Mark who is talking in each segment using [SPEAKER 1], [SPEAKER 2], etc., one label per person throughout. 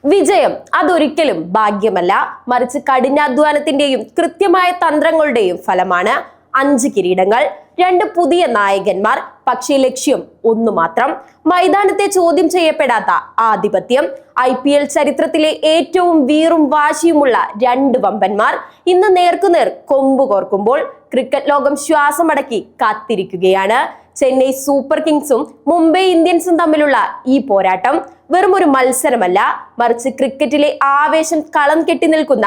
[SPEAKER 1] വിജയം അതൊരിക്കലും ഭാഗ്യമല്ല, മറിച്ച് കഠിനാധ്വാനത്തിന്റെയും കൃത്യമായ തന്ത്രങ്ങളുടെയും ഫലമാണ്. 5 കിരീടങ്ങൾ, 2 പുതിയ നായകന്മാർ, പക്ഷേ ലക്ഷ്യം ഒന്നു മാത്രം: മൈതാനത്തെ ചോദ്യം ചെയ്യപ്പെടാത്ത ആധിപത്യം. IPL ചരിത്രത്തിലെ ഏറ്റവും വീറും വാശിയുമുള്ള 2 വമ്പന്മാർ ഇന്ന് നേർക്കുനേർ കൊമ്പ് കോർക്കുമ്പോൾ ക്രിക്കറ്റ് ലോകം ശ്വാസമടക്കി കാത്തിരിക്കുകയാണ്. ചെന്നൈ സൂപ്പർ കിങ്സും മുംബൈ ഇന്ത്യൻസും തമ്മിലുള്ള ഈ പോരാട്ടം വെറും ഒരു മത്സരമല്ല, മറിച്ച് ക്രിക്കറ്റിലെ ആവേശം കളം കെട്ടി നിൽക്കുന്ന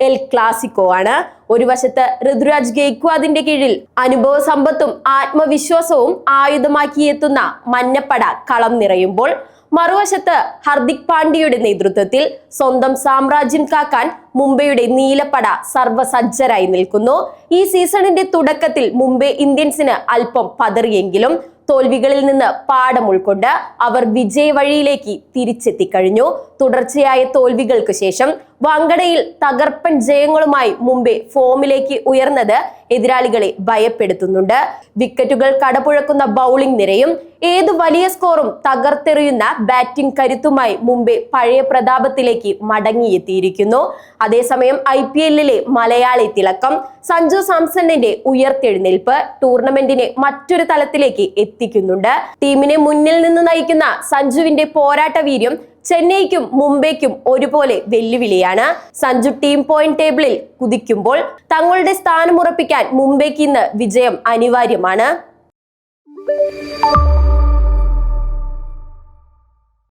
[SPEAKER 1] എൽ ക്ലാസിക്കോ ആണ്. ഒരു വശത്ത് ഋതുരാജ് ഗെയ്ക്വാദിന്റെ കീഴിൽ അനുഭവ സമ്പത്തും ആത്മവിശ്വാസവും ആയുധമാക്കി എത്തുന്ന മഞ്ഞപ്പട കളം നിറയുമ്പോൾ, മറുവശത്ത് ഹർദിക് പാണ്ഡ്യയുടെ നേതൃത്വത്തിൽ സ്വന്തം സാമ്രാജ്യം കാക്കാൻ മുംബൈയുടെ നീലപ്പട സർവ്വസജ്ജരായി നിൽക്കുന്നു. ഈ സീസണിന്റെ തുടക്കത്തിൽ മുംബൈ ഇന്ത്യൻസിന് അല്പം പതറിയെങ്കിലും തോൽവികളിൽ നിന്ന് പാഠം ഉൾക്കൊണ്ട് അവർ വിജയ വഴിയിലേക്ക് തിരിച്ചെത്തിക്കഴിഞ്ഞു. തുടർച്ചയായ തോൽവികൾക്ക് ശേഷം വാങ്കഡയിൽ തകർപ്പൻ ജയങ്ങളുമായി മുംബൈ ഫോമിലേക്ക് ഉയർന്നത് എതിരാളികളെ ഭയപ്പെടുത്തുന്നുണ്ട്. വിക്കറ്റുകൾ കടപുഴക്കുന്ന ബൗളിംഗ് നിരയും ഏതു വലിയ സ്കോറും തകർത്തെറിയുന്ന ബാറ്റിംഗ് കരുത്തുമായി മുംബൈ പഴയ പ്രതാപത്തിലേക്ക് മടങ്ങിയെത്തിയിരിക്കുന്നു. അതേസമയം IPLലെ മലയാളി തിളക്കം സഞ്ജു സാംസണിന്റെ ഉയർത്തെഴുന്നേൽപ്പ് ടൂർണമെന്റിനെ മറ്റൊരു തലത്തിലേക്ക് എത്തിക്കുന്നുണ്ട്. ടീമിനെ മുന്നിൽ നിന്ന് നയിക്കുന്ന സഞ്ജുവിന്റെ പോരാട്ട വീര്യം ചെന്നൈക്കും മുംബൈക്കും ഒരുപോലെ വെല്ലുവിളിയാണ്. സഞ്ജു ടീം പോയിന്റ് ടേബിളിൽ കുതിക്കുമ്പോൾ തങ്ങളുടെ സ്ഥാനമുറപ്പിക്കാൻ മുംബൈക്ക് ഇന്ന് വിജയം അനിവാര്യമാണ്.